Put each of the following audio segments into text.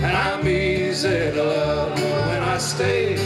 And I'm easy to love when I stay.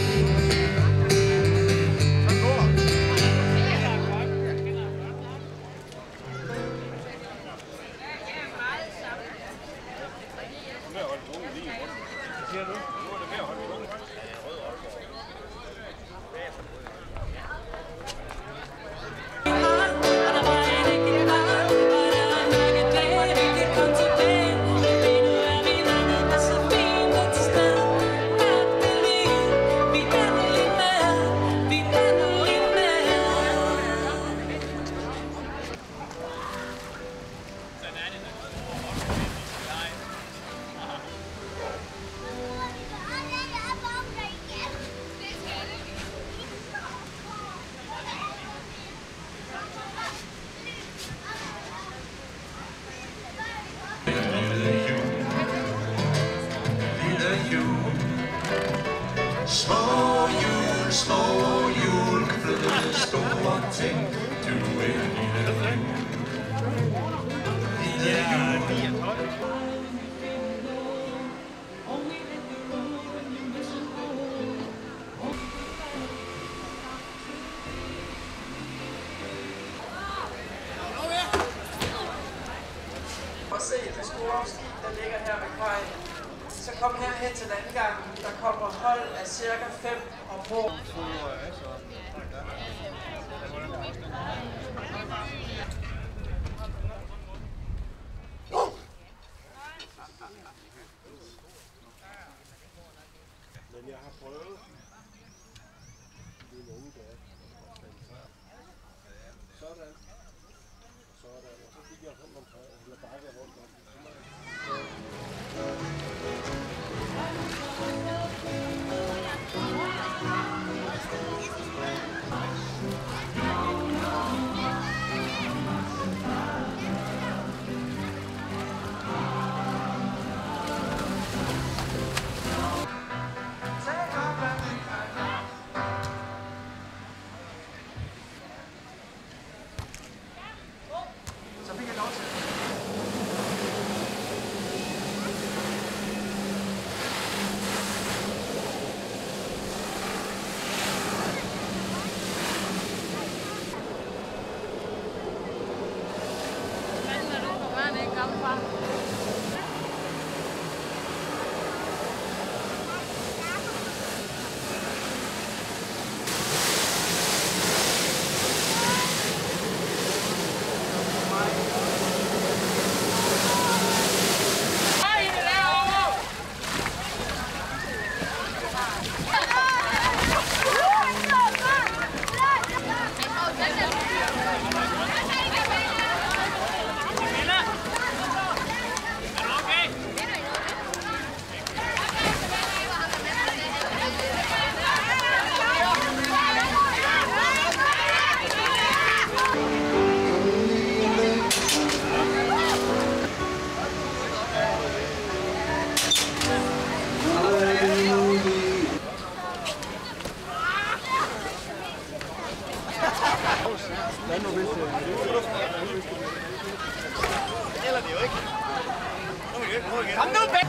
Små hjul kan flytte store ting. Du er lille hjul. Og se det store skib, der ligger her ved kajen. Så kom herhen til landgangen. Der kommer hold af cirka 5 ombord. Men jeg har prøvet det nogle dage. Sådan. Sådan. Og så fik jeg rundt om eller bakker rundt om. Så fik jeg lov til det. Kom nu, Bæk!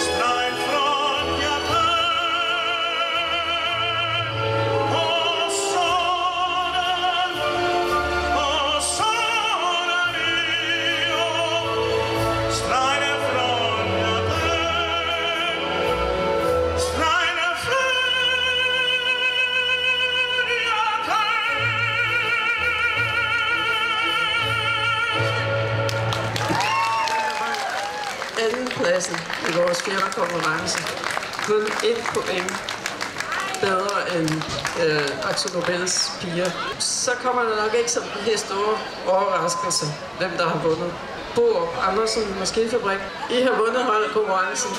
Strejf fra pladsen i vores firmakonkurrence. Kun 1 point bedre end Axel Nobels piger. Så kommer der nok ikke sådan en helt store overraskelse, hvem der har vundet. Borup Andersen Maskinfabrik. I har vundet holdkonkurrencen.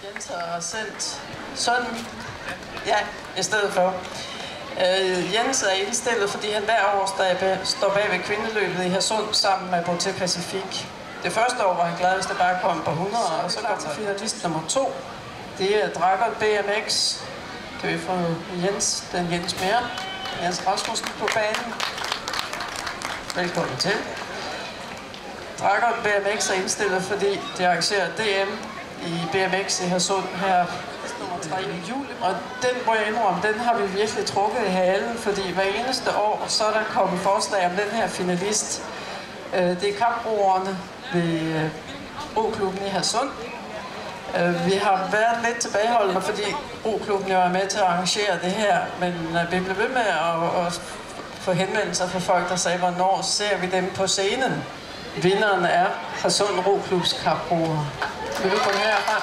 Jens har sendt sådan, ja, i stedet for. Jens er indstillet, fordi han hver år står bag ved kvindeløbet i Hadsund sammen med Beauté Pacifique. Det første år var han glad, hvis der bare kom på 100, og så kom finalist nummer 2. Det er Dragon BMX. Kan vi få Jens, den Jens mere? Jens Rasmussen på banen. Velkommen til. Dragon BMX er indstillet, fordi de arrangerer DM i BMX i Hadsund her nummer 3 i juli. Og den må jeg indrømme, den har vi virkelig trukket i halen, fordi hver eneste år, så er der kommet forslag om den her finalist. Det er kampbrugerne ved Roklubben i Hadsund. Vi har været lidt tilbageholdende, fordi Roklubben jo er med til at arrangere det her, men vi blev ved med at få henvendelser fra folk, der sagde, hvornår ser vi dem på scenen. Vinderen er Hadsund Roklubs kampbrugere. Vil du komme herfra?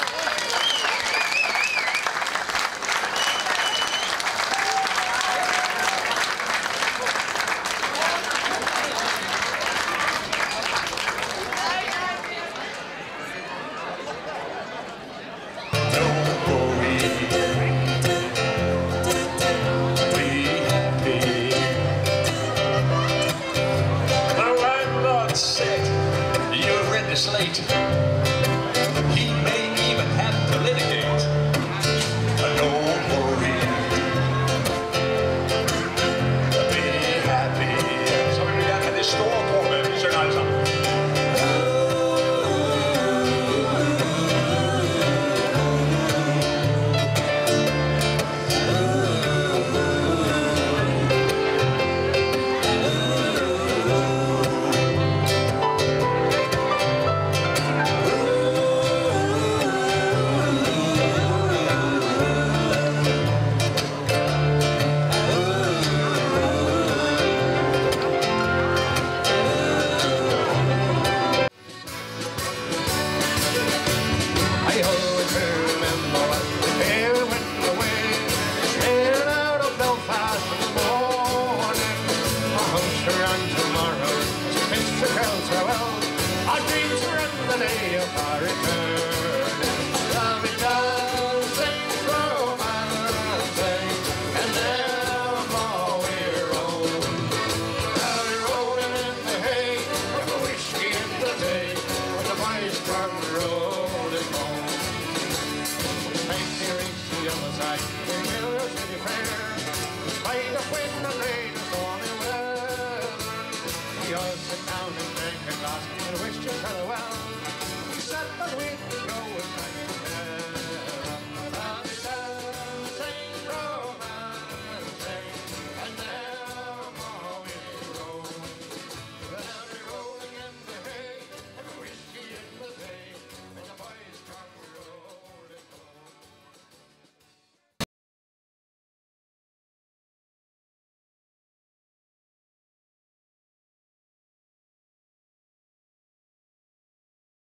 He may even have to litigate. Don't worry, be happy. Så vil vi gerne have det store kort med, vi synger alle sammen. Tomorrow, Mr. Girls,